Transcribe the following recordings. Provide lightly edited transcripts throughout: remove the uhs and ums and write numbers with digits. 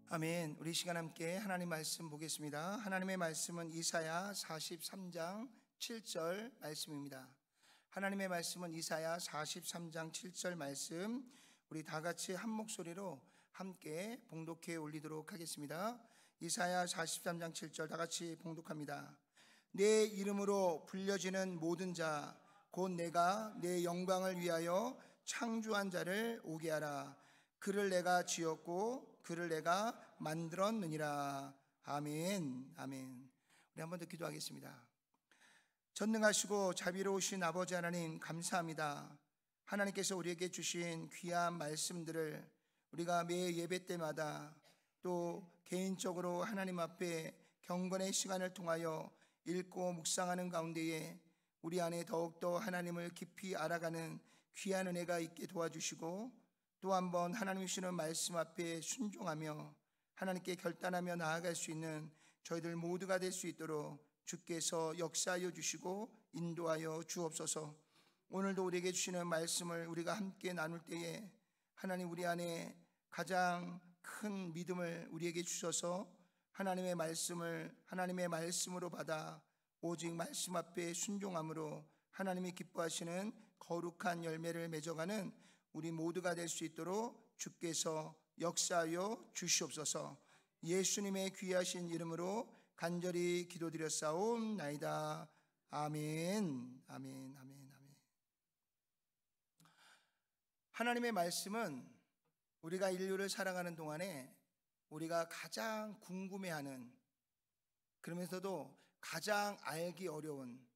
아멘. 우리 시간 함께 하나님 말씀 보겠습니다. 하나님의 말씀은 이사야 43장 7절 말씀입니다. 하나님의 말씀은 이사야 43장 7절 말씀, 우리 다 같이 한 목소리로 함께 봉독해 올리도록 하겠습니다. 이사야 43장 7절 다 같이 봉독합니다. 내 이름으로 불려지는 모든 자, 곧 내가 내 영광을 위하여 창조한 자를 오게 하라. 그를 내가 지었고 그를 내가 만들었느니라. 아멘. 아멘. 우리 한 번 더 기도하겠습니다. 전능하시고 자비로우신 아버지 하나님, 감사합니다. 하나님께서 우리에게 주신 귀한 말씀들을 우리가 매 예배 때마다 또 개인적으로 하나님 앞에 경건의 시간을 통하여 읽고 묵상하는 가운데에 우리 안에 더욱더 하나님을 깊이 알아가는 귀한 은혜가 있게 도와주시고, 또 한 번 하나님이 주시는 말씀 앞에 순종하며 하나님께 결단하며 나아갈 수 있는 저희들 모두가 될 수 있도록 주께서 역사하여 주시고 인도하여 주옵소서. 오늘도 우리에게 주시는 말씀을 우리가 함께 나눌 때에 하나님, 우리 안에 가장 큰 믿음을 우리에게 주셔서 하나님의 말씀을 하나님의 말씀으로 받아 오직 말씀 앞에 순종함으로 하나님이 기뻐하시는 거룩한 열매를 맺어가는 우리 모두가 될 수 있도록 주께서 역사하여 주시옵소서. 예수님의 귀하신 이름으로 간절히 기도드렸사옵나이다. 아멘. 아멘. 아멘. 아멘. 하나님의 말씀은 우리가 인류를 살아가는 동안에 우리가 가장 궁금해하는, 그러면서도 가장 알기 어려운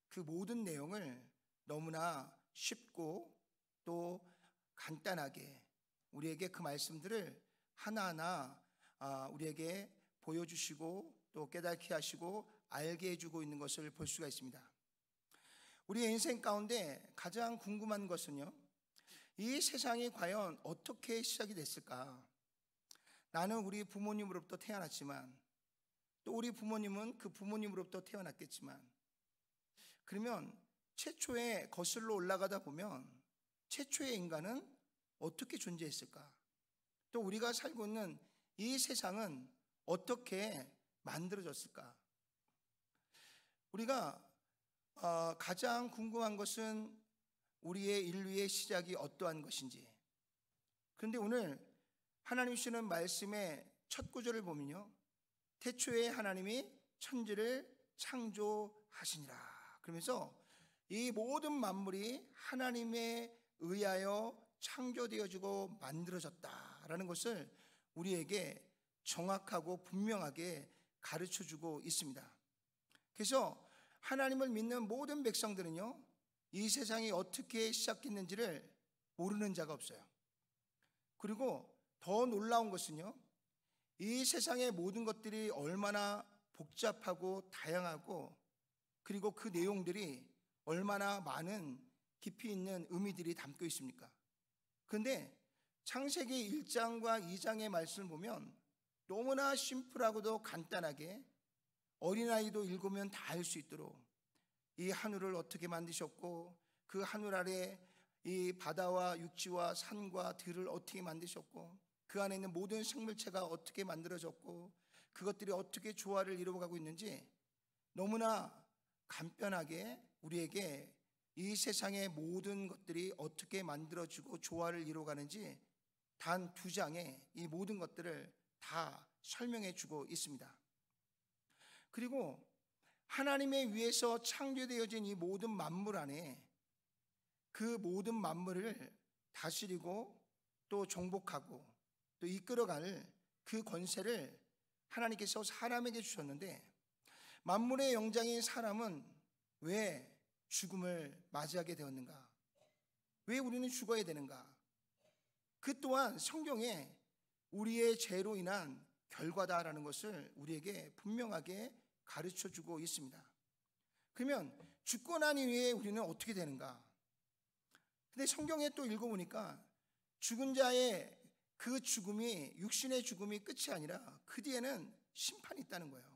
그 모든 내용을 너무나 쉽고 또 간단하게 우리에게 그 말씀들을 하나하나 우리에게 보여주시고 또 깨닫게 하시고 알게 해주고 있는 것을 볼 수가 있습니다. 우리의 인생 가운데 가장 궁금한 것은요, 이 세상이 과연 어떻게 시작이 됐을까? 나는 우리 부모님으로부터 태어났지만 또 우리 부모님은 그 부모님으로부터 태어났겠지만, 그러면 최초에 거슬러 올라가다 보면 최초의 인간은 어떻게 존재했을까? 또 우리가 살고 있는 이 세상은 어떻게 만들어졌을까? 우리가 가장 궁금한 것은 우리의 인류의 시작이 어떠한 것인지. 그런데 오늘 하나님 주시는 말씀의 첫 구절을 보면요, 태초에 하나님이 천지를 창조하시니라. 그러면서 이 모든 만물이 하나님의 의하여 창조되어지고 만들어졌다라는 것을 우리에게 정확하고 분명하게 가르쳐주고 있습니다. 그래서 하나님을 믿는 모든 백성들은요, 이 세상이 어떻게 시작했는지를 모르는 자가 없어요. 그리고 더 놀라운 것은요, 이 세상의 모든 것들이 얼마나 복잡하고 다양하고, 그리고 그 내용들이 얼마나 많은 깊이 있는 의미들이 담겨 있습니까? 그런데 창세기 1장과 2장의 말씀을 보면 너무나 심플하고도 간단하게 어린아이도 읽으면 다 알 수 있도록 이 하늘을 어떻게 만드셨고, 그 하늘 아래 이 바다와 육지와 산과 들을 어떻게 만드셨고, 그 안에 있는 모든 생물체가 어떻게 만들어졌고, 그것들이 어떻게 조화를 이루어가고 있는지 너무나 간편하게 우리에게 이 세상의 모든 것들이 어떻게 만들어지고 조화를 이루어가는지 단 2장에 이 모든 것들을 다 설명해 주고 있습니다. 그리고 하나님에 의해서 창조되어진 이 모든 만물 안에 그 모든 만물을 다스리고 또 정복하고 또 이끌어갈 그 권세를 하나님께서 사람에게 주셨는데, 만물의 영장인 사람은 왜 죽음을 맞이하게 되었는가? 왜 우리는 죽어야 되는가? 그 또한 성경에 우리의 죄로 인한 결과다라는 것을 우리에게 분명하게 가르쳐주고 있습니다. 그러면 죽고 난 이후에 우리는 어떻게 되는가? 근데 성경에 또 읽어보니까 죽은 자의 그 죽음이, 육신의 죽음이 끝이 아니라 그 뒤에는 심판이 있다는 거예요.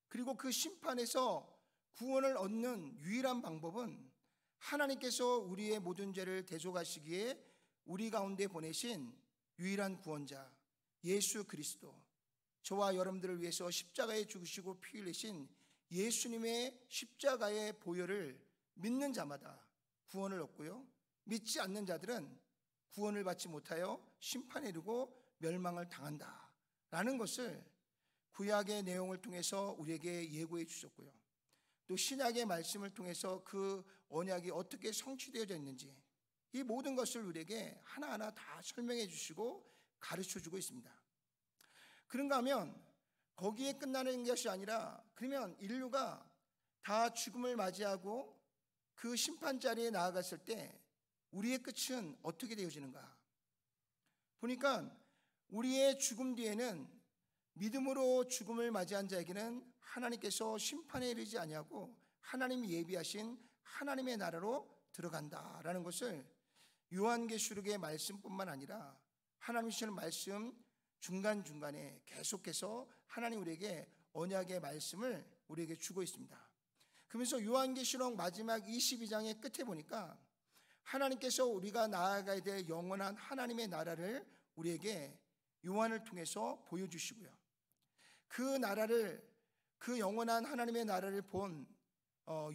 그리고 그 심판에서 구원을 얻는 유일한 방법은 하나님께서 우리의 모든 죄를 대속하시기에 우리 가운데 보내신 유일한 구원자, 예수 그리스도, 저와 여러분들을 위해서 십자가에 죽으시고 피 흘리신 예수님의 십자가의 보혈을 믿는 자마다 구원을 얻고요, 믿지 않는 자들은 구원을 받지 못하여 심판에 이르고 멸망을 당한다라는 것을 구약의 내용을 통해서 우리에게 예고해 주셨고요, 또 신약의 말씀을 통해서 그 언약이 어떻게 성취되어져 있는지 이 모든 것을 우리에게 하나하나 다 설명해 주시고 가르쳐 주고 있습니다. 그런가 하면 거기에 끝나는 것이 아니라, 그러면 인류가 다 죽음을 맞이하고 그 심판자리에 나아갔을 때 우리의 끝은 어떻게 되어지는가? 보니까 우리의 죽음 뒤에는 믿음으로 죽음을 맞이한 자에게는 하나님께서 심판에 이르지 아니하고 하나님이 예비하신 하나님의 나라로 들어간다라는 것을 요한계시록의 말씀뿐만 아니라 하나님 주시는 말씀 중간중간에 계속해서 하나님 우리에게 언약의 말씀을 우리에게 주고 있습니다. 그러면서 요한계시록 마지막 22장의 끝에 보니까 하나님께서 우리가 나아가야 될 영원한 하나님의 나라를 우리에게 요한을 통해서 보여주시고요, 그 나라를, 그 영원한 하나님의 나라를 본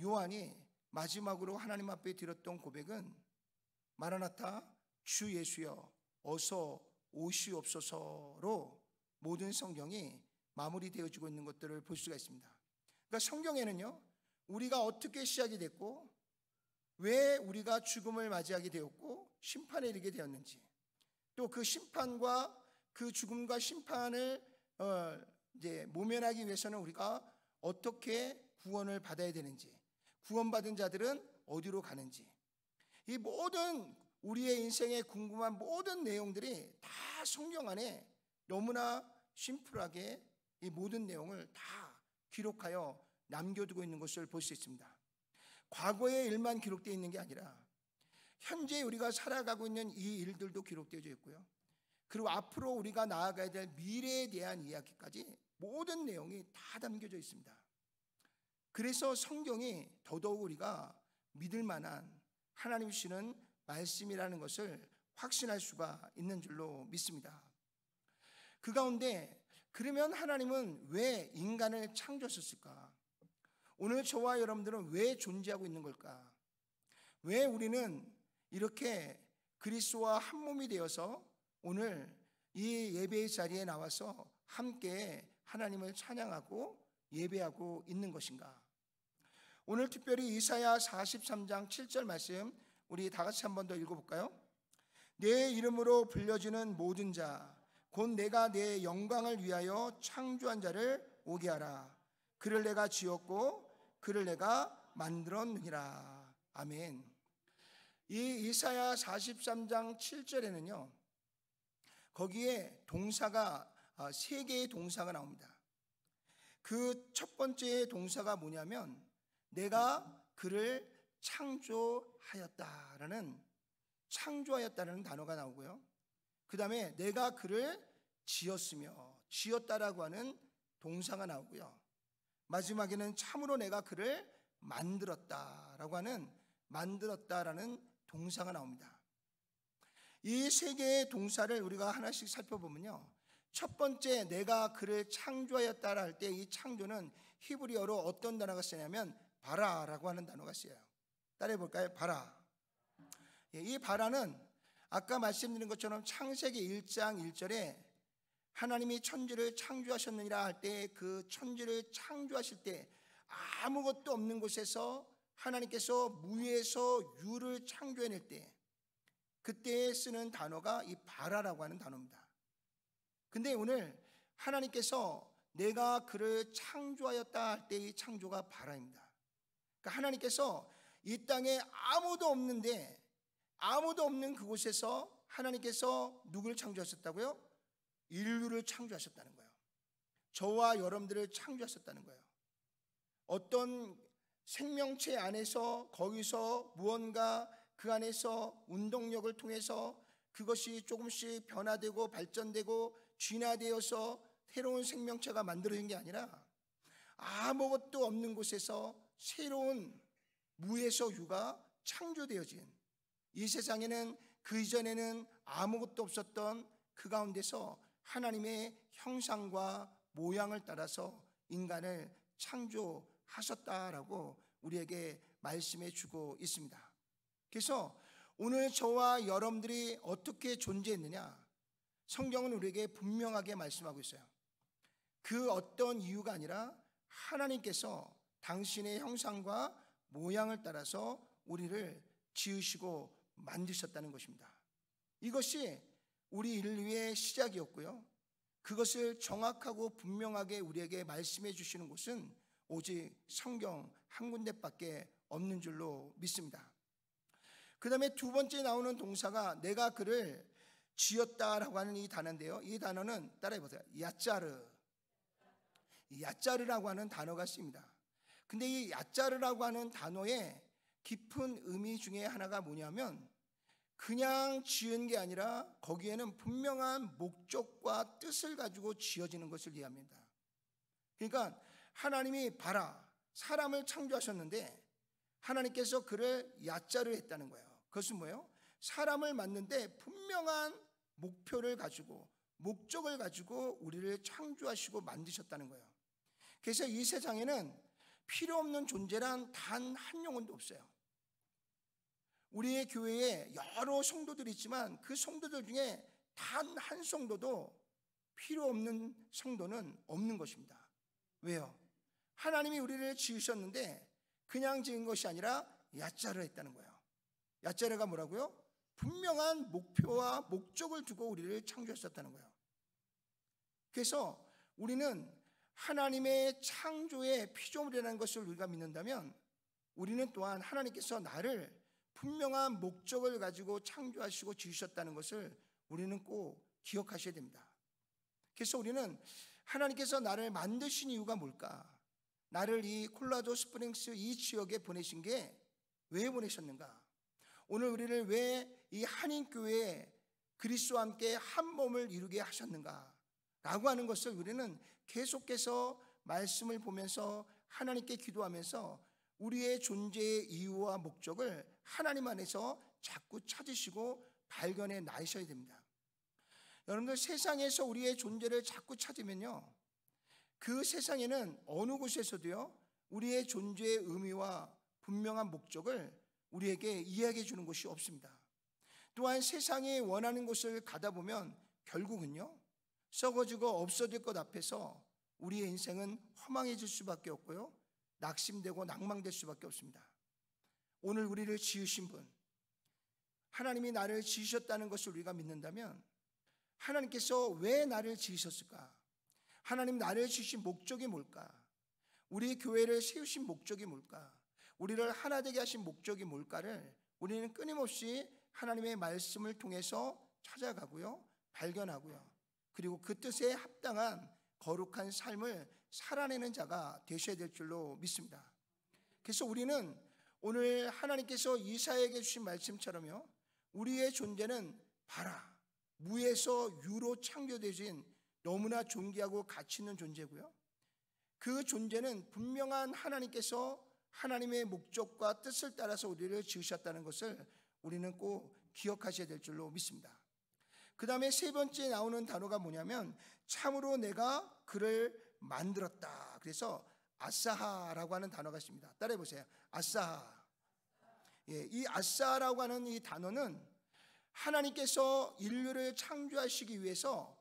요한이 마지막으로 하나님 앞에 드렸던 고백은 마라나타, 주 예수여 어서 오시옵소서로 모든 성경이 마무리되어지고 있는 것들을 볼 수가 있습니다. 그러니까 성경에는요, 우리가 어떻게 시작이 됐고 왜 우리가 죽음을 맞이하게 되었고 심판에 이르게 되었는지, 또 그 심판과 그 죽음과 심판을 이제 모면하기 위해서는 우리가 어떻게 구원을 받아야 되는지, 구원받은 자들은 어디로 가는지, 이 모든 우리의 인생에 궁금한 모든 내용들이 다 성경 안에 너무나 심플하게 이 모든 내용을 다 기록하여 남겨두고 있는 것을 볼 수 있습니다. 과거의 일만 기록되어 있는 게 아니라 현재 우리가 살아가고 있는 이 일들도 기록되어져 있고요, 그리고 앞으로 우리가 나아가야 될 미래에 대한 이야기까지 모든 내용이 다 담겨져 있습니다. 그래서 성경이 더더욱 우리가 믿을 만한 하나님 주시는 말씀이라는 것을 확신할 수가 있는 줄로 믿습니다. 그 가운데 그러면 하나님은 왜 인간을 창조하셨을까? 오늘 저와 여러분들은 왜 존재하고 있는 걸까? 왜 우리는 이렇게 그리스도와 한 몸이 되어서 오늘 이 예배의 자리에 나와서 함께 하나님을 찬양하고 예배하고 있는 것인가? 오늘 특별히 이사야 43장 7절 말씀 우리 다 같이 한 번 더 읽어볼까요? 내 이름으로 불려지는 모든 자 곧 내가 내 영광을 위하여 창조한 자를 오게 하라. 그를 내가 지었고 그를 내가 만들었느니라. 아멘. 이 이사야 43장 7절에는요 거기에 동사가 세 개의 동사가 나옵니다. 그 첫 번째 동사가 뭐냐면 내가 그를 창조하였다라는 단어가 나오고요, 그 다음에 내가 그를 지었으며 지었다라고 하는 동사가 나오고요, 마지막에는 참으로 내가 그를 만들었다라고 하는 만들었다라는 동사가 나옵니다. 이 세 개의 동사를 우리가 하나씩 살펴보면요, 첫 번째 내가 그를 창조하였다라 할 때 이 창조는 히브리어로 어떤 단어가 쓰냐면 바라라고 하는 단어가 쓰여요. 따라해 볼까요? 바라. 이 바라는 아까 말씀드린 것처럼 창세기 1장 1절에 하나님이 천지를 창조하셨느니라 할 때 그 천지를 창조하실 때 아무것도 없는 곳에서 하나님께서 무에서 유를 창조해낼 때 그때 쓰는 단어가 이 바라라고 하는 단어입니다. 근데 오늘 하나님께서 내가 그를 창조하였다 할 때 이 창조가 바라입니다. 그러니까 하나님께서 이 땅에 아무도 없는데 아무도 없는 그곳에서 하나님께서 누구를 창조하셨다고요? 인류를 창조하셨다는 거예요. 저와 여러분들을 창조하셨다는 거예요. 어떤 생명체 안에서 거기서 무언가 그 안에서 운동력을 통해서 그것이 조금씩 변화되고 발전되고 진화되어서 새로운 생명체가 만들어진 게 아니라 아무것도 없는 곳에서 새로운 무에서 유가 창조되어진, 이 세상에는 그 이전에는 아무것도 없었던 그 가운데서 하나님의 형상과 모양을 따라서 인간을 창조하셨다라고 우리에게 말씀해 주고 있습니다. 그래서 오늘 저와 여러분들이 어떻게 존재했느냐, 성경은 우리에게 분명하게 말씀하고 있어요. 그 어떤 이유가 아니라 하나님께서 당신의 형상과 모양을 따라서 우리를 지으시고 만드셨다는 것입니다. 이것이 우리 인류의 시작이었고요, 그것을 정확하고 분명하게 우리에게 말씀해 주시는 곳은 오직 성경 한 군데밖에 없는 줄로 믿습니다. 그 다음에 두 번째 나오는 동사가 내가 그를 지었다라고 하는 이 단어인데요, 이 단어는 따라해 보세요. 야짜르라고 하는 단어가 쓰입니다. 근데 이 야짜르라고 하는 단어의 깊은 의미 중에 하나가 뭐냐면, 그냥 지은 게 아니라 거기에는 분명한 목적과 뜻을 가지고 지어지는 것을 이해합니다. 그러니까 하나님이 봐라, 사람을 창조하셨는데 하나님께서 그를 야짜르 했다는 거예요. 그것은 뭐예요? 사람을 만드는데 분명한 목표를 가지고 목적을 가지고 우리를 창조하시고 만드셨다는 거예요. 그래서 이 세상에는 필요 없는 존재란 단 한 영혼도 없어요. 우리의 교회에 여러 성도들이 있지만 그 성도들 중에 단 한 성도도 필요 없는 성도는 없는 것입니다. 왜요? 하나님이 우리를 지으셨는데 그냥 지은 것이 아니라 야짜르 했다는 거예요. 야짜르가 뭐라고요? 분명한 목표와 목적을 두고 우리를 창조하셨다는 거예요. 그래서 우리는 하나님의 창조의 피조물이라는 것을 우리가 믿는다면, 우리는 또한 하나님께서 나를 분명한 목적을 가지고 창조하시고 지으셨다는 것을 우리는 꼭 기억하셔야 됩니다. 그래서 우리는 하나님께서 나를 만드신 이유가 뭘까? 나를 이 콜라도 스프링스 이 지역에 보내신 게 왜 보내셨는가? 오늘 우리를 왜 이 한인교회에 그리스도와 함께 한 몸을 이루게 하셨는가? 라고 하는 것을 우리는 계속해서 말씀을 보면서 하나님께 기도하면서 우리의 존재의 이유와 목적을 하나님 안에서 자꾸 찾으시고 발견해 나셔야 됩니다. 여러분들, 세상에서 우리의 존재를 자꾸 찾으면요, 그 세상에는 어느 곳에서도요 우리의 존재의 의미와 분명한 목적을 우리에게 이야기해 주는 것이 없습니다. 또한 세상이 원하는 곳을 가다 보면 결국은요 썩어지고 없어질 것 앞에서 우리의 인생은 허망해질 수밖에 없고요, 낙심되고 낭망될 수밖에 없습니다. 오늘 우리를 지으신 분, 하나님이 나를 지으셨다는 것을 우리가 믿는다면, 하나님께서 왜 나를 지으셨을까? 하나님 나를 지으신 목적이 뭘까? 우리 교회를 세우신 목적이 뭘까? 우리를 하나 되게 하신 목적이 뭘까를 우리는 끊임없이 하나님의 말씀을 통해서 찾아가고요, 발견하고요, 그리고 그 뜻에 합당한 거룩한 삶을 살아내는 자가 되셔야 될 줄로 믿습니다. 그래서 우리는 오늘 하나님께서 이사야에게 주신 말씀처럼요, 우리의 존재는 봐라, 무에서 유로 창조되신 너무나 존귀하고 가치 있는 존재고요, 그 존재는 분명한 하나님께서 하나님의 목적과 뜻을 따라서 우리를 지으셨다는 것을 우리는 꼭 기억하셔야 될 줄로 믿습니다. 그 다음에 세 번째 나오는 단어가 뭐냐면, 참으로 내가 그를 만들었다. 그래서 아사하라고 하는 단어가 있습니다. 따라해 보세요. 아사하. 이 아사하라고 하는 이 단어는 하나님께서 인류를 창조하시기 위해서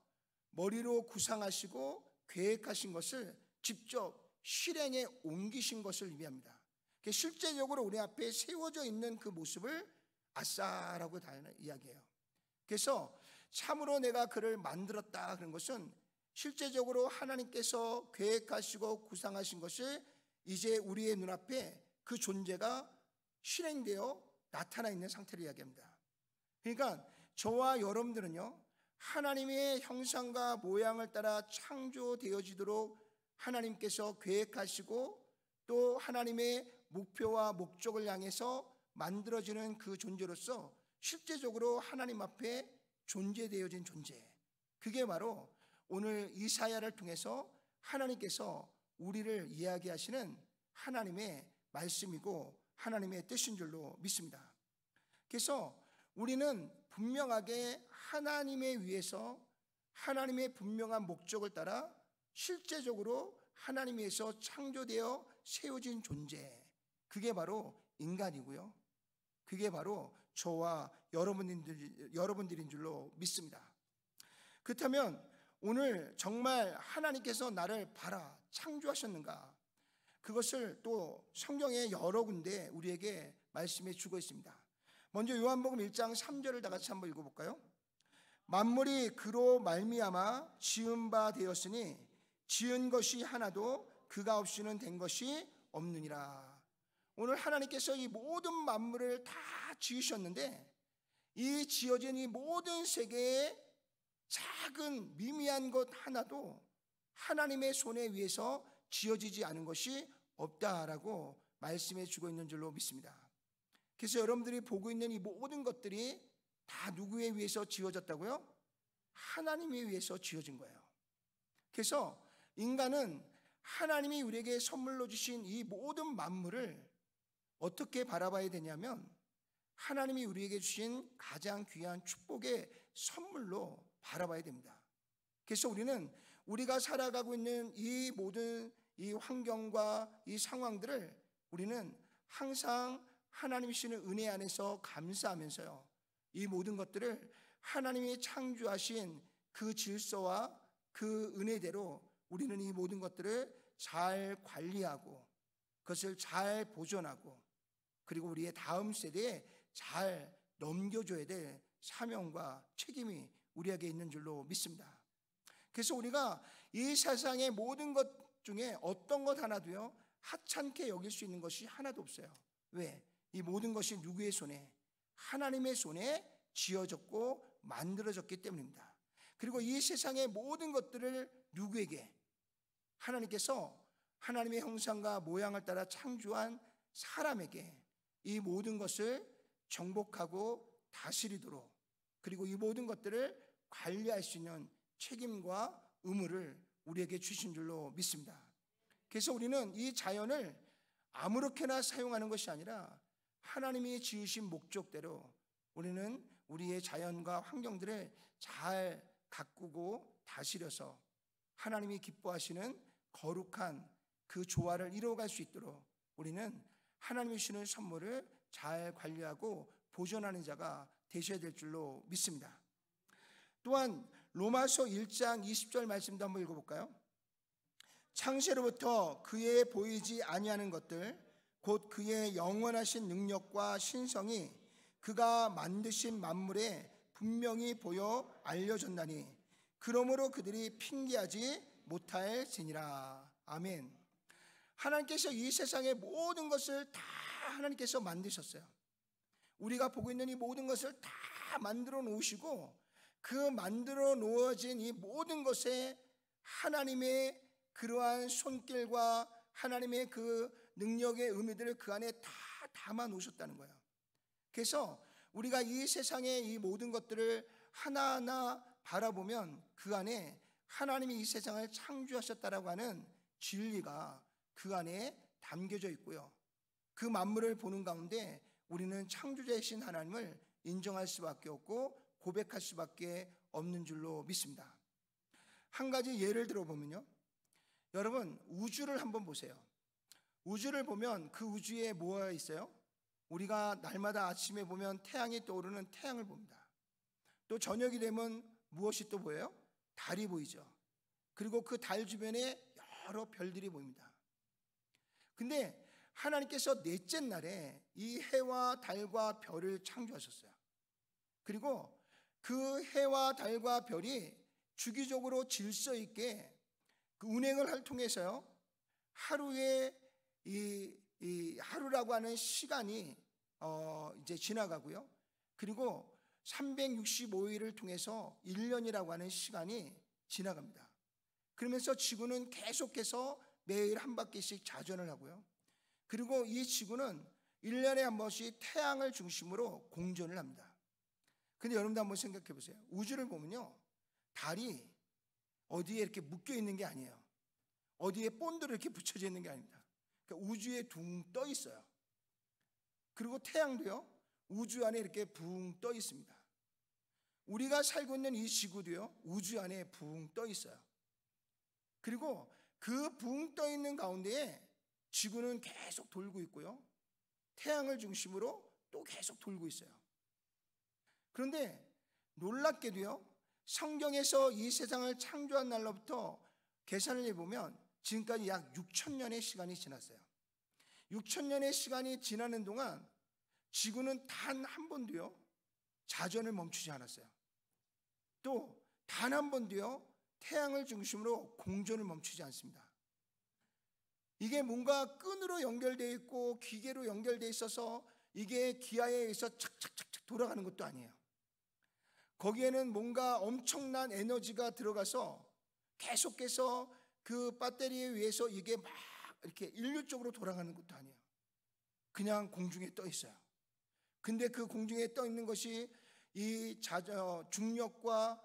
머리로 구상하시고 계획하신 것을 직접 실행에 옮기신 것을 의미합니다. 실제적으로 우리 앞에 세워져 있는 그 모습을 아사라고 이야기해요. 그래서 참으로 내가 그를 만들었다 그런 것은 실제적으로 하나님께서 계획하시고 구상하신 것을 이제 우리의 눈앞에 그 존재가 실행되어 나타나 있는 상태를 이야기합니다. 그러니까 저와 여러분들은요, 하나님의 형상과 모양을 따라 창조되어지도록 하나님께서 계획하시고 또 하나님의 목표와 목적을 향해서 만들어지는 그 존재로서 실제적으로 하나님 앞에 존재되어진 존재, 그게 바로 오늘 이사야를 통해서 하나님께서 우리를 이야기하시는 하나님의 말씀이고 하나님의 뜻인 줄로 믿습니다. 그래서 우리는 분명하게 하나님에 의해서 하나님의 분명한 목적을 따라 실제적으로 하나님에서 창조되어 세워진 존재, 그게 바로 인간이고요. 그게 바로 저와 여러분들인 줄로 믿습니다. 그렇다면 오늘 정말 하나님께서 나를 봐라 창조하셨는가? 그것을 또 성경의 여러 군데 우리에게 말씀해 주고 있습니다. 먼저 요한복음 1장 3절을 다 같이 한번 읽어볼까요? 만물이 그로 말미암아 지은 바 되었으니 지은 것이 하나도 그가 없이는 된 것이 없느니라. 오늘 하나님께서 이 모든 만물을 다 지으셨는데 이 지어진 이 모든 세계의 작은 미미한 것 하나도 하나님의 손에 의해서 지어지지 않은 것이 없다라고 말씀해 주고 있는 줄로 믿습니다. 그래서 여러분들이 보고 있는 이 모든 것들이 다 누구에 의해서 지어졌다고요? 하나님에 의해서 지어진 거예요. 그래서 인간은 하나님이 우리에게 선물로 주신 이 모든 만물을 어떻게 바라봐야 되냐면 하나님이 우리에게 주신 가장 귀한 축복의 선물로 바라봐야 됩니다. 그래서 우리는 우리가 살아가고 있는 이 모든 이 환경과 이 상황들을 우리는 항상 하나님이 주시는 은혜 안에서 감사하면서요, 이 모든 것들을 하나님이 창조하신 그 질서와 그 은혜대로 우리는 이 모든 것들을 잘 관리하고 그것을 잘 보존하고 그리고 우리의 다음 세대에 잘 넘겨줘야 될 사명과 책임이 우리에게 있는 줄로 믿습니다. 그래서 우리가 이 세상의 모든 것 중에 어떤 것 하나도요 하찮게 여길 수 있는 것이 하나도 없어요. 왜? 이 모든 것이 누구의 손에? 하나님의 손에 지어졌고 만들어졌기 때문입니다. 그리고 이 세상의 모든 것들을 누구에게? 하나님께서 하나님의 형상과 모양을 따라 창조한 사람에게 이 모든 것을 정복하고 다스리도록 그리고 이 모든 것들을 관리할 수 있는 책임과 의무를 우리에게 주신 줄로 믿습니다. 그래서 우리는 이 자연을 아무렇게나 사용하는 것이 아니라 하나님이 지으신 목적대로 우리는 우리의 자연과 환경들을 잘 가꾸고 다스려서 하나님이 기뻐하시는 거룩한 그 조화를 이루어갈 수 있도록 우리는 하나님이 주시는 선물을 잘 관리하고 보존하는 자가 되셔야 될 줄로 믿습니다. 또한 로마서 1장 20절 말씀도 한번 읽어볼까요? 창세로부터 그의 보이지 아니하는 것들 곧 그의 영원하신 능력과 신성이 그가 만드신 만물에 분명히 보여 알려졌나니 그러므로 그들이 핑계하지 못할지니라. 아멘. 하나님께서 이 세상의 모든 것을 다 하나님께서 만드셨어요. 우리가 보고 있는 이 모든 것을 다 만들어 놓으시고 그 만들어 놓아진 이 모든 것에 하나님의 그러한 손길과 하나님의 그 능력의 의미들을 그 안에 다 담아 놓으셨다는 거예요. 그래서 우리가 이 세상의 이 모든 것들을 하나하나 바라보면 그 안에 하나님이 이 세상을 창조하셨다라고 하는 진리가 그 안에 담겨져 있고요. 그 만물을 보는 가운데 우리는 창조자이신 하나님을 인정할 수밖에 없고 고백할 수밖에 없는 줄로 믿습니다. 한 가지 예를 들어보면요, 여러분 우주를 한번 보세요. 우주를 보면 그 우주에 뭐가 있어요? 우리가 날마다 아침에 보면 태양이 떠오르는 태양을 봅니다. 또 저녁이 되면 무엇이 또 보여요? 달이 보이죠. 그리고 그 달 주변에 여러 별들이 보입니다. 근데 하나님께서 넷째 날에 이 해와 달과 별을 창조하셨어요. 그리고 그 해와 달과 별이 주기적으로 질서 있게 그 운행을 통해서요, 하루에 이 하루라고 하는 시간이 이제 지나가고요. 그리고 365일을 통해서 1년이라고 하는 시간이 지나갑니다. 그러면서 지구는 계속해서 매일 한 바퀴씩 자전을 하고요. 그리고 이 지구는 1년에 한 번씩 태양을 중심으로 공전을 합니다. 근데 여러분도 한번 생각해 보세요. 우주를 보면요, 달이 어디에 이렇게 묶여 있는 게 아니에요. 어디에 본드로 이렇게 붙여져 있는 게 아닙니다. 그러니까 우주에 둥 떠 있어요. 그리고 태양도요, 우주 안에 이렇게 붕 떠 있습니다. 우리가 살고 있는 이 지구도요, 우주 안에 붕 떠 있어요. 그리고 그 붕 떠 있는 가운데에 지구는 계속 돌고 있고요, 태양을 중심으로 또 계속 돌고 있어요. 그런데 놀랍게도요, 성경에서 이 세상을 창조한 날로부터 계산을 해보면 지금까지 약 6,000년의 시간이 지났어요. 6,000년의 시간이 지나는 동안 지구는 단 한 번도요, 자전을 멈추지 않았어요. 또 단 한 번도요, 태양을 중심으로 공전을 멈추지 않습니다. 이게 뭔가 끈으로 연결되어 있고 기계로 연결되어 있어서 이게 기아에 의해서 착착착착 돌아가는 것도 아니에요. 거기에는 뭔가 엄청난 에너지가 들어가서 계속해서 그 배터리에 의해서 이게 막 이렇게 인류적으로 돌아가는 것도 아니에요. 그냥 공중에 떠 있어요. 근데 그 공중에 떠 있는 것이 이 중력과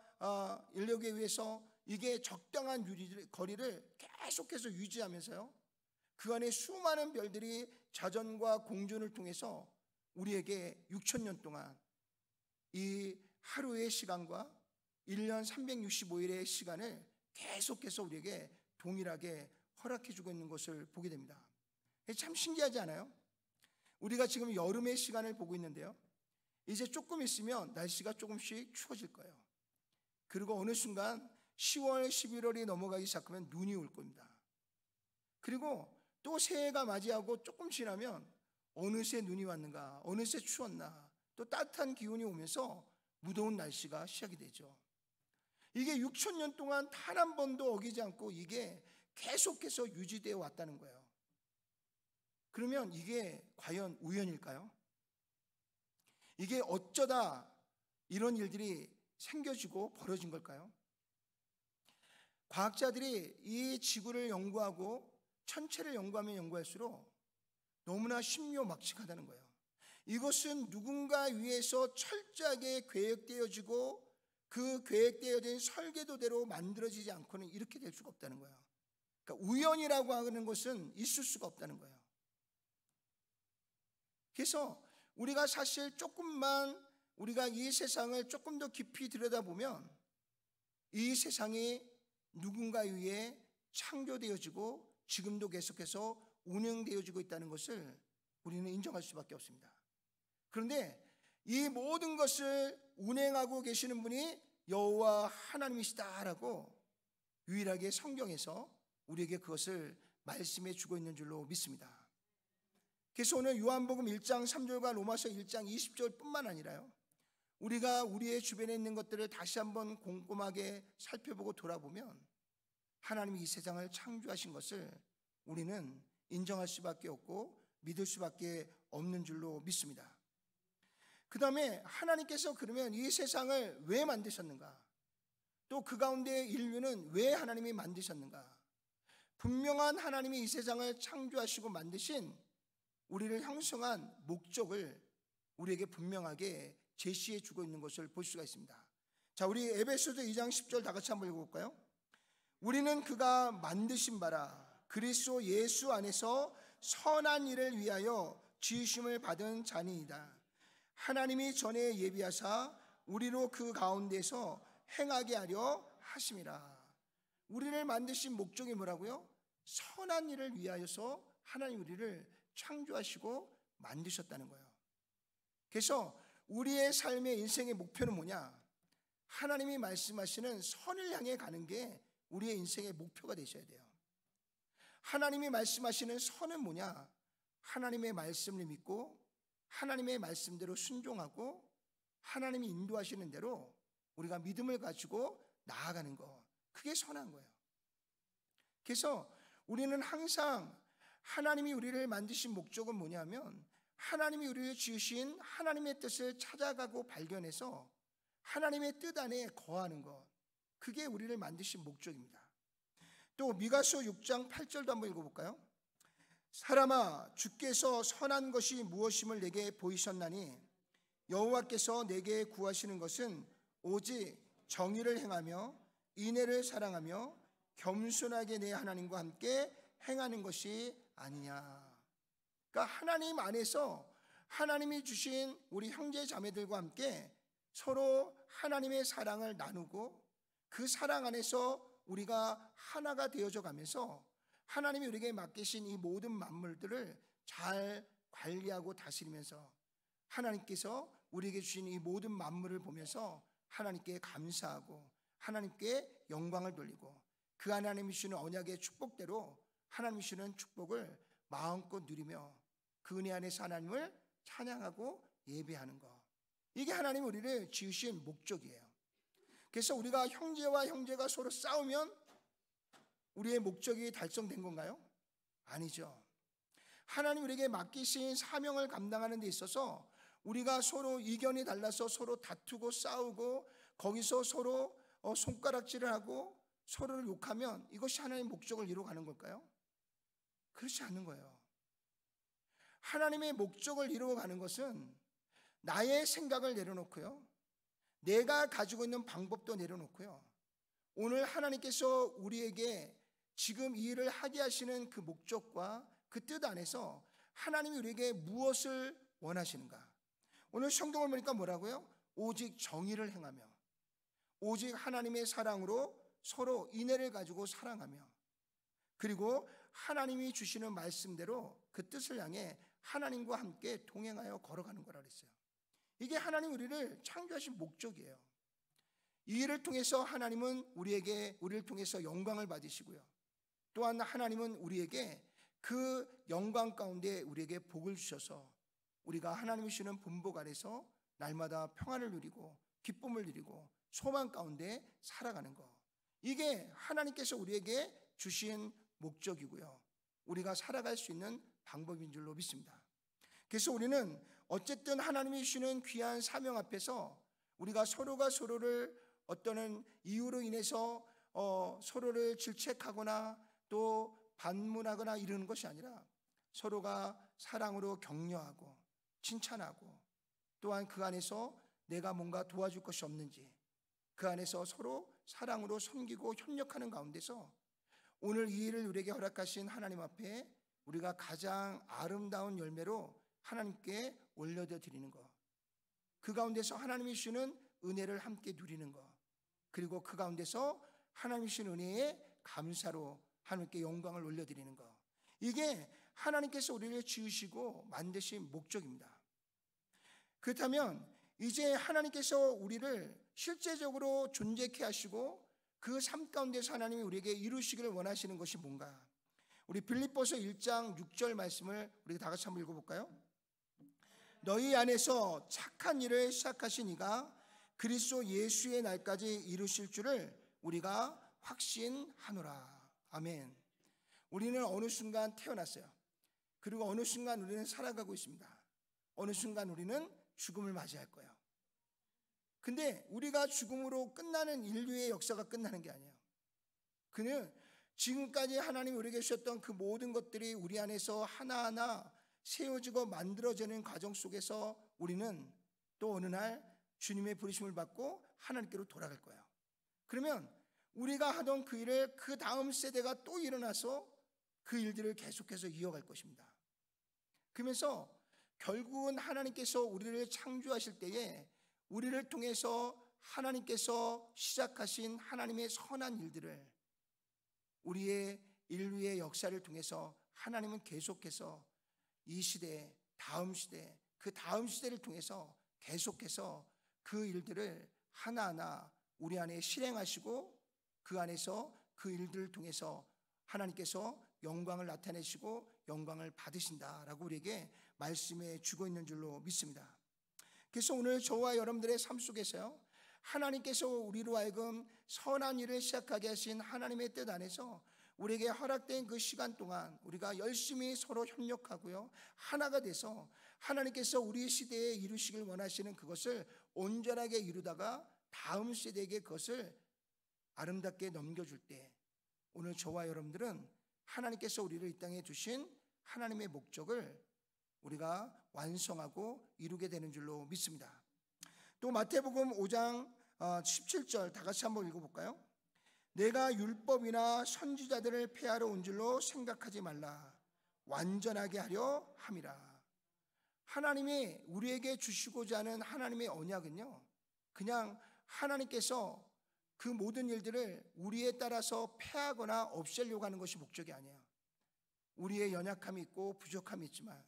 인력에 의해서 이게 적당한 거리를 계속해서 유지하면서요, 그 안에 수많은 별들이 자전과 공전을 통해서 우리에게 6,000년 동안 이 하루의 시간과 1년 365일의 시간을 계속해서 우리에게 동일하게 허락해 주고 있는 것을 보게 됩니다. 참 신기하지 않아요? 우리가 지금 여름의 시간을 보고 있는데요, 이제 조금 있으면 날씨가 조금씩 추워질 거예요. 그리고 어느 순간 10월, 11월이 넘어가기 시작하면 눈이 올 겁니다. 그리고 또 새해가 맞이하고 조금 지나면 어느새 눈이 왔는가, 어느새 추웠나, 또 따뜻한 기온이 오면서 무더운 날씨가 시작이 되죠. 이게 6,000년 동안 단 한 번도 어기지 않고 이게 계속해서 유지되어 왔다는 거예요. 그러면 이게 과연 우연일까요? 이게 어쩌다 이런 일들이 생겨지고 벌어진 걸까요? 과학자들이 이 지구를 연구하고 천체를 연구하면 연구할수록 너무나 신묘막측하다는 거예요. 이것은 누군가 위해서 철저하게 계획되어지고 그 계획되어진 설계도대로 만들어지지 않고는 이렇게 될 수가 없다는 거예요. 그러니까 우연이라고 하는 것은 있을 수가 없다는 거예요. 그래서 우리가 사실 조금만 우리가 이 세상을 조금 더 깊이 들여다보면 이 세상이 누군가에 의해 창조되어지고 지금도 계속해서 운영되어지고 있다는 것을 우리는 인정할 수밖에 없습니다. 그런데 이 모든 것을 운행하고 계시는 분이 여호와 하나님이시다라고 유일하게 성경에서 우리에게 그것을 말씀해 주고 있는 줄로 믿습니다. 그래서 오늘 요한복음 1장 3절과 로마서 1장 20절뿐만 아니라요, 우리가 우리의 주변에 있는 것들을 다시 한번 꼼꼼하게 살펴보고 돌아보면 하나님이 이 세상을 창조하신 것을 우리는 인정할 수밖에 없고 믿을 수밖에 없는 줄로 믿습니다. 그 다음에 하나님께서 그러면 이 세상을 왜 만드셨는가? 또 그 가운데 인류는 왜 하나님이 만드셨는가? 분명한 하나님이 이 세상을 창조하시고 만드신 우리를 형성한 목적을 우리에게 분명하게 제시해 주고 있는 것을 볼 수가 있습니다. 자, 우리 에베소서 2장 10절 다 같이 한번 읽어볼까요? 우리는 그가 만드신 바라 그리스도 예수 안에서 선한 일을 위하여 지으심을 받은 자니이다. 하나님이 전에 예비하사 우리로 그 가운데서 행하게 하려 하심이라. 우리를 만드신 목적이 뭐라고요? 선한 일을 위하여서 하나님 우리를 창조하시고 만드셨다는 거예요. 그래서 우리의 삶의 인생의 목표는 뭐냐? 하나님이 말씀하시는 선을 향해 가는 게 우리의 인생의 목표가 되셔야 돼요. 하나님이 말씀하시는 선은 뭐냐? 하나님의 말씀을 믿고 하나님의 말씀대로 순종하고 하나님이 인도하시는 대로 우리가 믿음을 가지고 나아가는 것, 그게 선한 거예요. 그래서 우리는 항상 하나님이 우리를 만드신 목적은 뭐냐면 하나님이 우리를 지으신 하나님의 뜻을 찾아가고 발견해서 하나님의 뜻 안에 거하는 것, 그게 우리를 만드신 목적입니다. 또 미가서 6장 8절도 한번 읽어볼까요? 사람아, 주께서 선한 것이 무엇임을 내게 보이셨나니 여호와께서 내게 구하시는 것은 오직 정의를 행하며 인애를 사랑하며 겸손하게 내 하나님과 함께 행하는 것이 아니냐. 그러니까 하나님 안에서 하나님이 주신 우리 형제 자매들과 함께 서로 하나님의 사랑을 나누고 그 사랑 안에서 우리가 하나가 되어져 가면서 하나님이 우리에게 맡기신 이 모든 만물들을 잘 관리하고 다스리면서 하나님께서 우리에게 주신 이 모든 만물을 보면서 하나님께 감사하고 하나님께 영광을 돌리고 그 하나님이 주시는 언약의 축복대로 하나님이 주시는 축복을 마음껏 누리며 그 은혜 안에서 하나님을 찬양하고 예배하는 것, 이게 하나님이 우리를 지으신 목적이에요. 그래서 우리가 형제와 형제가 서로 싸우면 우리의 목적이 달성된 건가요? 아니죠. 하나님 우리에게 맡기신 사명을 감당하는 데 있어서 우리가 서로 의견이 달라서 서로 다투고 싸우고 거기서 서로 손가락질을 하고 서로를 욕하면 이것이 하나님의 목적을 이루어가는 걸까요? 그렇지 않는 거예요. 하나님의 목적을 이루어가는 것은 나의 생각을 내려놓고요, 내가 가지고 있는 방법도 내려놓고요, 오늘 하나님께서 우리에게 지금 이 일을 하게 하시는 그 목적과 그 뜻 안에서 하나님이 우리에게 무엇을 원하시는가. 오늘 성경을 보니까 뭐라고요? 오직 정의를 행하며 오직 하나님의 사랑으로 서로 인애를 가지고 사랑하며 그리고 하나님이 주시는 말씀대로 그 뜻을 향해 하나님과 함께 동행하여 걸어가는 거라 그랬어요. 이게 하나님 우리를 창조하신 목적이에요. 이 일을 통해서 하나님은 우리를 통해서 영광을 받으시고요, 또한 하나님은 우리에게 그 영광 가운데 우리에게 복을 주셔서 우리가 하나님이 주시는 분복 아래서 날마다 평안을 누리고 기쁨을 누리고 소망 가운데 살아가는 것, 이게 하나님께서 우리에게 주신 목적이고요, 우리가 살아갈 수 있는 방법인 줄로 믿습니다. 그래서 우리는 어쨌든 하나님이 주시는 귀한 사명 앞에서 우리가 서로가 서로를 어떤 이유로 인해서 서로를 질책하거나 또 반문하거나 이러는 것이 아니라 서로가 사랑으로 격려하고 칭찬하고 또한 그 안에서 내가 뭔가 도와줄 것이 없는지 그 안에서 서로 사랑으로 섬기고 협력하는 가운데서 오늘 이 일을 우리에게 허락하신 하나님 앞에 우리가 가장 아름다운 열매로 하나님께 올려드려 드리는 것, 그 가운데서 하나님이 주시는 은혜를 함께 누리는 것, 그리고 그 가운데서 하나님이 주시는 은혜에 감사로 하나님께 영광을 올려드리는 것, 이게 하나님께서 우리를 지으시고 만드신 목적입니다. 그렇다면 이제 하나님께서 우리를 실제적으로 존재케 하시고 그 삶 가운데서 하나님이 우리에게 이루시기를 원하시는 것이 뭔가. 우리 빌립보서 1장 6절 말씀을 우리 다 같이 한번 읽어볼까요? 너희 안에서 착한 일을 시작하신 이가 그리스도 예수의 날까지 이루실 줄을 우리가 확신하노라. 아멘. 우리는 어느 순간 태어났어요. 그리고 어느 순간 우리는 살아가고 있습니다. 어느 순간 우리는 죽음을 맞이할 거예요. 근데 우리가 죽음으로 끝나는 인류의 역사가 끝나는 게 아니에요. 그는 지금까지 하나님이 우리에게 주셨던 그 모든 것들이 우리 안에서 하나하나 세워지고 만들어지는 과정 속에서 우리는 또 어느 날 주님의 부르심을 받고 하나님께로 돌아갈 거예요. 그러면 우리가 하던 그 일을 그 다음 세대가 또 일어나서 그 일들을 계속해서 이어갈 것입니다. 그러면서 결국은 하나님께서 우리를 창조하실 때에 우리를 통해서 하나님께서 시작하신 하나님의 선한 일들을 우리의 인류의 역사를 통해서 하나님은 계속해서 이 시대, 다음 시대, 그 다음 시대를 통해서 계속해서 그 일들을 하나하나 우리 안에 실행하시고 그 안에서 그 일들을 통해서 하나님께서 영광을 나타내시고 영광을 받으신다라고 우리에게 말씀해 주고 있는 줄로 믿습니다. 그래서 오늘 저와 여러분들의 삶 속에서요, 하나님께서 우리로 하여금 선한 일을 시작하게 하신 하나님의 뜻 안에서 우리에게 허락된 그 시간 동안 우리가 열심히 서로 협력하고요, 하나가 돼서 하나님께서 우리 시대에 이루시길 원하시는 그것을 온전하게 이루다가 다음 세대에게 그것을 아름답게 넘겨줄 때 오늘 저와 여러분들은 하나님께서 우리를 이 땅에 두신 하나님의 목적을 우리가 완성하고 이루게 되는 줄로 믿습니다. 또 마태복음 5장 17절 다 같이 한번 읽어볼까요? 내가 율법이나 선지자들을 폐하러 온 줄로 생각하지 말라. 완전하게 하려 함이라. 하나님이 우리에게 주시고자 하는 하나님의 언약은요, 그냥 하나님께서 그 모든 일들을 우리에 따라서 패하거나 없애려고 하는 것이 목적이 아니에요. 우리의 연약함이 있고 부족함이 있지만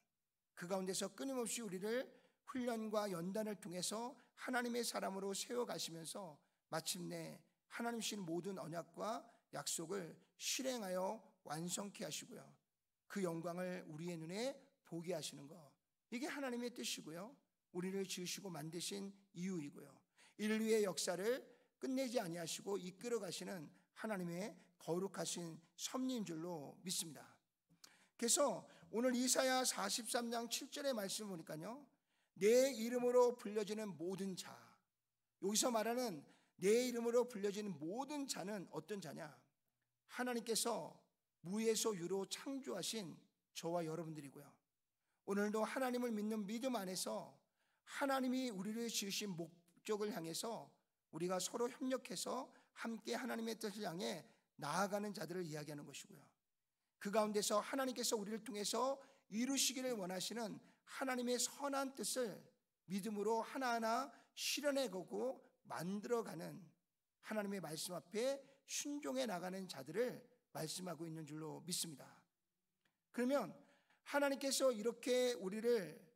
그 가운데서 끊임없이 우리를 훈련과 연단을 통해서 하나님의 사람으로 세워가시면서 마침내 하나님 주신 모든 언약과 약속을 실행하여 완성케 하시고요, 그 영광을 우리의 눈에 보게 하시는 것, 이게 하나님의 뜻이고요, 우리를 지으시고 만드신 이유이고요, 인류의 역사를 끝내지 아니하시고 이끌어 가시는 하나님의 거룩하신 섭리인 줄로 믿습니다. 그래서 오늘 이사야 43장 7절의 말씀을 보니까요, 내 이름으로 불려지는 모든 자, 여기서 말하는 내 이름으로 불려지는 모든 자는 어떤 자냐? 하나님께서 무에서 유로 창조하신 저와 여러분들이고요, 오늘도 하나님을 믿는 믿음 안에서 하나님이 우리를 지으신 목적을 향해서 우리가 서로 협력해서 함께 하나님의 뜻을 향해 나아가는 자들을 이야기하는 것이고요, 그 가운데서 하나님께서 우리를 통해서 이루시기를 원하시는 하나님의 선한 뜻을 믿음으로 하나하나 실현해가고 만들어가는 하나님의 말씀 앞에 순종해 나가는 자들을 말씀하고 있는 줄로 믿습니다. 그러면 하나님께서 이렇게 우리를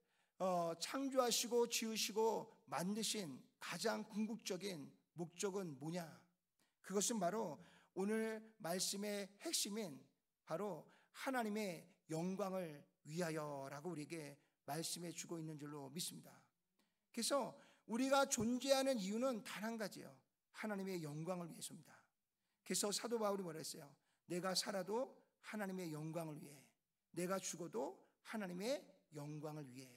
창조하시고 지으시고 만드신 가장 궁극적인 목적은 뭐냐? 그것은 바로 오늘 말씀의 핵심인 바로 하나님의 영광을 위하여라고 우리에게 말씀해 주고 있는 줄로 믿습니다. 그래서 우리가 존재하는 이유는 단 한 가지예요. 하나님의 영광을 위해서입니다. 그래서 사도 바울이 뭐라 했어요? 내가 살아도 하나님의 영광을 위해, 내가 죽어도 하나님의 영광을 위해.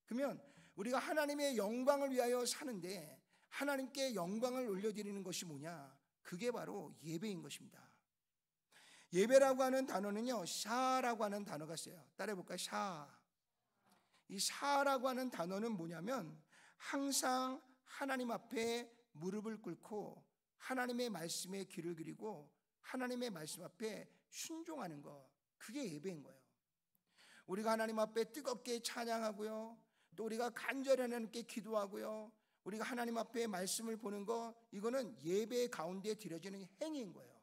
그러면 우리가 하나님의 영광을 위하여 사는데 하나님께 영광을 올려드리는 것이 뭐냐? 그게 바로 예배인 것입니다. 예배라고 하는 단어는요, 샤라고 하는 단어가 있어요. 따라해볼까요? 샤. 이 샤라고 하는 단어는 뭐냐면 항상 하나님 앞에 무릎을 꿇고 하나님의 말씀에 귀를 기리고 하나님의 말씀 앞에 순종하는 것, 그게 예배인 거예요. 우리가 하나님 앞에 뜨겁게 찬양하고요, 또 우리가 간절히 하나님께 기도하고요, 우리가 하나님 앞에 말씀을 보는 것, 이거는 예배 가운데 드려지는 행위인 거예요.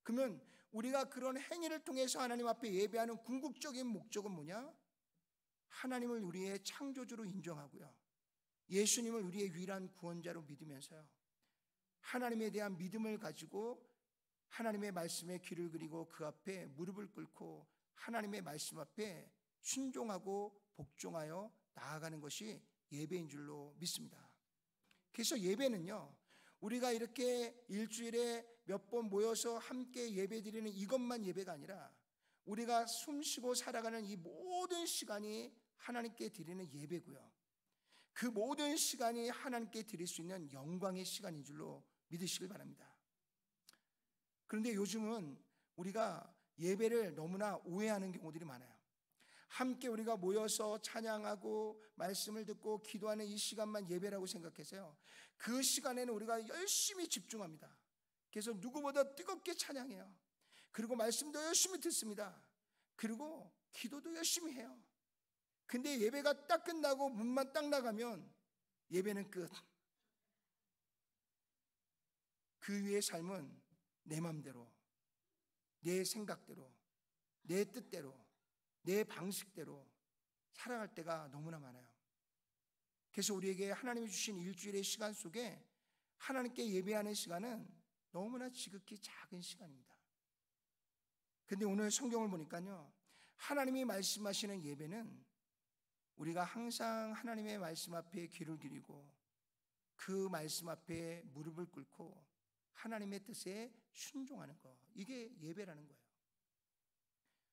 그러면 우리가 그런 행위를 통해서 하나님 앞에 예배하는 궁극적인 목적은 뭐냐? 하나님을 우리의 창조주로 인정하고요, 예수님을 우리의 유일한 구원자로 믿으면서요, 하나님에 대한 믿음을 가지고 하나님의 말씀에 귀를 기리고 그 앞에 무릎을 꿇고 하나님의 말씀 앞에 순종하고 복종하여 나아가는 것이 예배인 줄로 믿습니다. 그래서 예배는요, 우리가 이렇게 일주일에 몇 번 모여서 함께 예배드리는 이것만 예배가 아니라 우리가 숨쉬고 살아가는 이 모든 시간이 하나님께 드리는 예배고요, 그 모든 시간이 하나님께 드릴 수 있는 영광의 시간인 줄로 믿으시길 바랍니다. 그런데 요즘은 우리가 예배를 너무나 오해하는 경우들이 많아요. 함께 우리가 모여서 찬양하고 말씀을 듣고 기도하는 이 시간만 예배라고 생각해서요, 그 시간에는 우리가 열심히 집중합니다. 그래서 누구보다 뜨겁게 찬양해요. 그리고 말씀도 열심히 듣습니다. 그리고 기도도 열심히 해요. 근데 예배가 딱 끝나고 문만 딱 나가면 예배는 끝. 그 위의 삶은 내 맘대로, 내 생각대로, 내 뜻대로, 내 방식대로 살아갈 때가 너무나 많아요. 그래서 우리에게 하나님이 주신 일주일의 시간 속에 하나님께 예배하는 시간은 너무나 지극히 작은 시간입니다. 근데 오늘 성경을 보니까요, 하나님이 말씀하시는 예배는 우리가 항상 하나님의 말씀 앞에 귀를 기리고 그 말씀 앞에 무릎을 꿇고 하나님의 뜻에 순종하는 것, 이게 예배라는 거예요.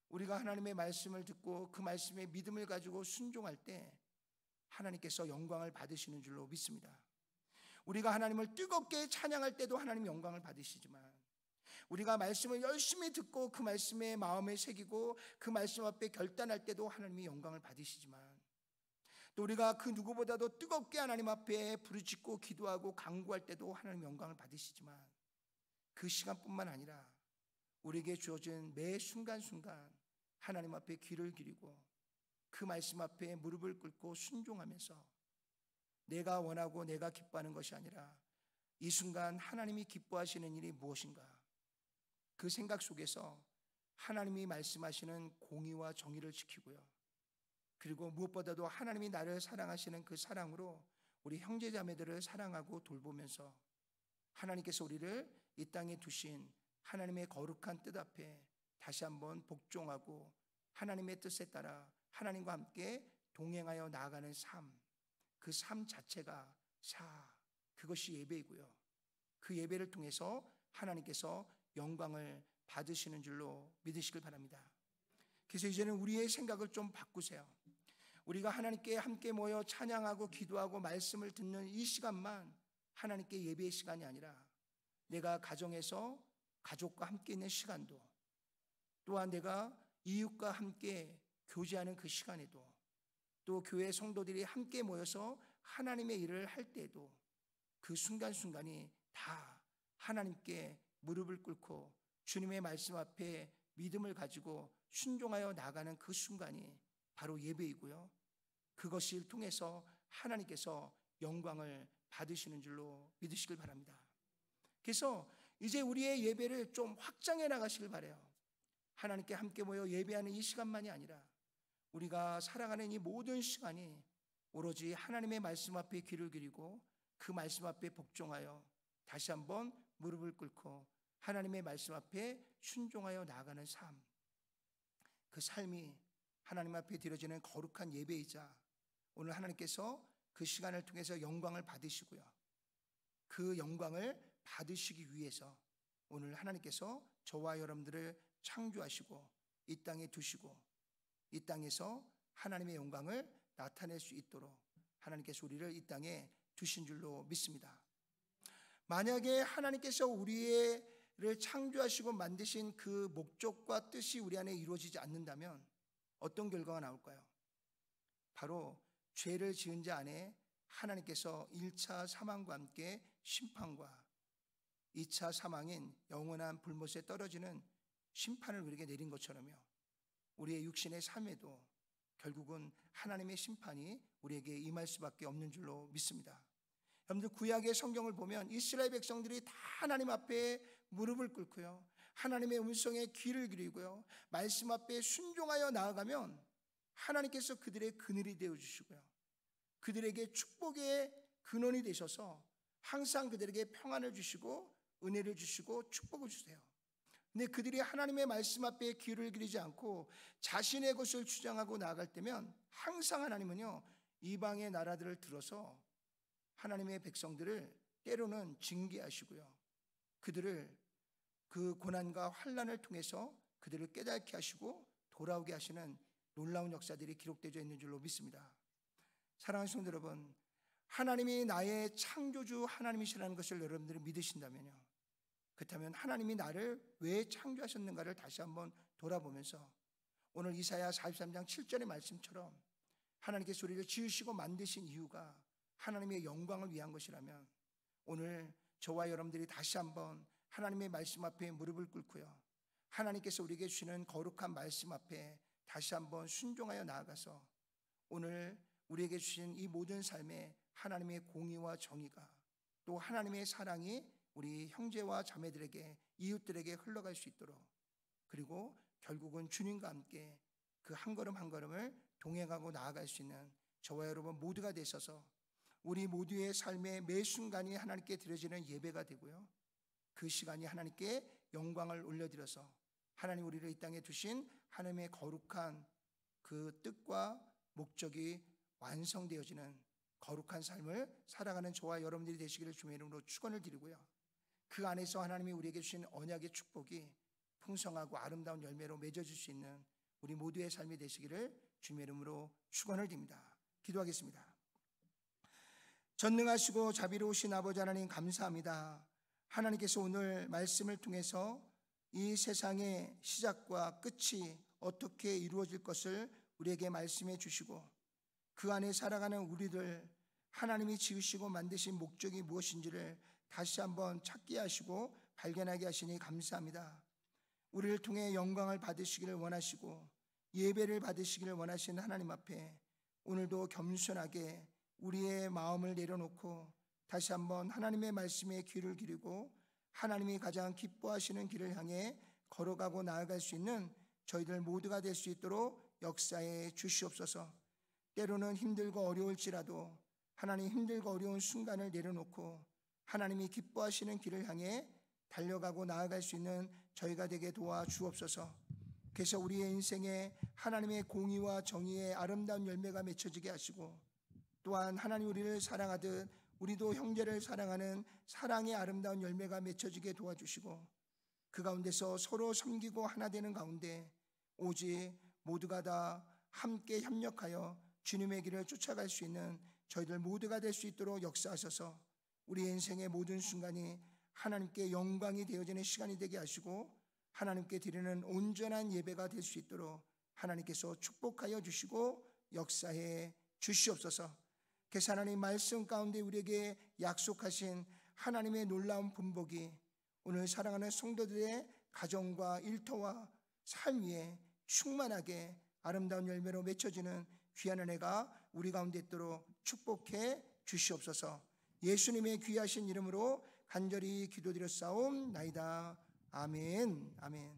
우리가 하나님의 말씀을 듣고 그 말씀에 믿음을 가지고 순종할 때 하나님께서 영광을 받으시는 줄로 믿습니다. 우리가 하나님을 뜨겁게 찬양할 때도 하나님 영광을 받으시지만, 우리가 말씀을 열심히 듣고 그 말씀에 마음을 새기고 그 말씀 앞에 결단할 때도 하나님이 영광을 받으시지만, 또 우리가 그 누구보다도 뜨겁게 하나님 앞에 부르짖고 기도하고 간구할 때도 하나님 영광을 받으시지만, 그 시간뿐만 아니라 우리에게 주어진 매 순간순간 하나님 앞에 귀를 기리고 그 말씀 앞에 무릎을 꿇고 순종하면서 내가 원하고 내가 기뻐하는 것이 아니라 이 순간 하나님이 기뻐하시는 일이 무엇인가, 그 생각 속에서 하나님이 말씀하시는 공의와 정의를 지키고요, 그리고 무엇보다도 하나님이 나를 사랑하시는 그 사랑으로 우리 형제자매들을 사랑하고 돌보면서 하나님께서 우리를 이 땅에 두신 하나님의 거룩한 뜻 앞에 다시 한번 복종하고 하나님의 뜻에 따라 하나님과 함께 동행하여 나아가는 삶, 그 삶 자체가 그것이 예배이고요, 그 예배를 통해서 하나님께서 영광을 받으시는 줄로 믿으시길 바랍니다. 그래서 이제는 우리의 생각을 좀 바꾸세요. 우리가 하나님께 함께 모여 찬양하고 기도하고 말씀을 듣는 이 시간만 하나님께 예배의 시간이 아니라 내가 가정에서 가족과 함께 있는 시간도, 또한 내가 이웃과 함께 교제하는 그 시간에도, 또 교회 성도들이 함께 모여서 하나님의 일을 할 때에도 그 순간순간이 다 하나님께 무릎을 꿇고 주님의 말씀 앞에 믿음을 가지고 순종하여 나가는 그 순간이 바로 예배이고요, 그것을 통해서 하나님께서 영광을 받으시는 줄로 믿으시길 바랍니다. 그래서 이제 우리의 예배를 좀 확장해 나가시길 바라요. 하나님께 함께 모여 예배하는 이 시간만이 아니라 우리가 살아가는 이 모든 시간이 오로지 하나님의 말씀 앞에 귀를 기리고 그 말씀 앞에 복종하여 다시 한번 무릎을 꿇고 하나님의 말씀 앞에 순종하여 나아가는 삶, 그 삶이 하나님 앞에 드려지는 거룩한 예배이자 오늘 하나님께서 그 시간을 통해서 영광을 받으시고요, 그 영광을 받으시기 위해서 오늘 하나님께서 저와 여러분들을 창조하시고 이 땅에 두시고 이 땅에서 하나님의 영광을 나타낼 수 있도록 하나님께서 우리를 이 땅에 두신 줄로 믿습니다. 만약에 하나님께서 우리를 창조하시고 만드신 그 목적과 뜻이 우리 안에 이루어지지 않는다면 어떤 결과가 나올까요? 바로 죄를 지은 자 안에 하나님께서 1차 사망과 함께 심판과 2차 사망인 영원한 불못에 떨어지는 심판을 우리에게 내린 것처럼요, 우리의 육신의 삶에도 결국은 하나님의 심판이 우리에게 임할 수밖에 없는 줄로 믿습니다. 여러분들 구약의 성경을 보면 이스라엘 백성들이 다 하나님 앞에 무릎을 꿇고요, 하나님의 음성에 귀를 기리고요, 말씀 앞에 순종하여 나아가면 하나님께서 그들의 그늘이 되어주시고요, 그들에게 축복의 근원이 되셔서 항상 그들에게 평안을 주시고 은혜를 주시고 축복을 주세요. 근데 그들이 하나님의 말씀 앞에 귀를 기리지 않고 자신의 것을 주장하고 나아갈 때면 항상 하나님은요, 이방의 나라들을 들어서 하나님의 백성들을 때로는 징계하시고요, 그들을 그 고난과 환난을 통해서 그들을 깨닫게 하시고 돌아오게 하시는 놀라운 역사들이 기록되어 있는 줄로 믿습니다. 사랑하는 성도 여러분, 하나님이 나의 창조주 하나님이시라는 것을 여러분들이 믿으신다면요, 그렇다면 하나님이 나를 왜 창조하셨는가를 다시 한번 돌아보면서 오늘 이사야 43장 7절의 말씀처럼 하나님께서 우리를 지으시고 만드신 이유가 하나님의 영광을 위한 것이라면 오늘 저와 여러분들이 다시 한번 하나님의 말씀 앞에 무릎을 꿇고요, 하나님께서 우리에게 주시는 거룩한 말씀 앞에 다시 한번 순종하여 나아가서 오늘 우리에게 주신 이 모든 삶에 하나님의 공의와 정의가 또 하나님의 사랑이 우리 형제와 자매들에게 이웃들에게 흘러갈 수 있도록, 그리고 결국은 주님과 함께 그 한 걸음 한 걸음을 동행하고 나아갈 수 있는 저와 여러분 모두가 되셔서 우리 모두의 삶의 매 순간이 하나님께 드려지는 예배가 되고요, 그 시간이 하나님께 영광을 올려드려서 하나님 우리를 이 땅에 두신 하나님의 거룩한 그 뜻과 목적이 완성되어지는 거룩한 삶을 살아가는 저와 여러분들이 되시기를 주의 이름으로 축원을 드리고요, 그 안에서 하나님이 우리에게 주신 언약의 축복이 풍성하고 아름다운 열매로 맺어질 수 있는 우리 모두의 삶이 되시기를 주의 이름으로 축원을 드립니다. 기도하겠습니다. 전능하시고 자비로우신 아버지 하나님, 감사합니다. 하나님께서 오늘 말씀을 통해서 이 세상의 시작과 끝이 어떻게 이루어질 것을 우리에게 말씀해 주시고 그 안에 살아가는 우리들, 하나님이 지으시고 만드신 목적이 무엇인지를 다시 한번 찾게 하시고 발견하게 하시니 감사합니다. 우리를 통해 영광을 받으시기를 원하시고 예배를 받으시기를 원하시는 하나님 앞에 오늘도 겸손하게 우리의 마음을 내려놓고 다시 한번 하나님의 말씀에 귀를 기르고 하나님이 가장 기뻐하시는 길을 향해 걸어가고 나아갈 수 있는 저희들 모두가 될 수 있도록 역사해 주시옵소서. 때로는 힘들고 어려울지라도 하나님 힘들고 어려운 순간을 내려놓고 하나님이 기뻐하시는 길을 향해 달려가고 나아갈 수 있는 저희가 되게 도와주옵소서. 그래서 우리의 인생에 하나님의 공의와 정의의 아름다운 열매가 맺혀지게 하시고 또한 하나님 우리를 사랑하듯 우리도 형제를 사랑하는 사랑의 아름다운 열매가 맺혀지게 도와주시고 그 가운데서 서로 섬기고 하나 되는 가운데 오직 모두가 다 함께 협력하여 주님의 길을 쫓아갈 수 있는 저희들 모두가 될 수 있도록 역사하셔서 우리 인생의 모든 순간이 하나님께 영광이 되어지는 시간이 되게 하시고 하나님께 드리는 온전한 예배가 될 수 있도록 하나님께서 축복하여 주시고 역사해 주시옵소서. 그래서 하나님 말씀 가운데 우리에게 약속하신 하나님의 놀라운 분복이 오늘 사랑하는 성도들의 가정과 일터와 삶 위에 충만하게 아름다운 열매로 맺혀지는 귀한 은혜가 우리 가운데 있도록 축복해 주시옵소서. 예수님의 귀하신 이름으로 간절히 기도드렸사옵나이다. 아멘. 아멘.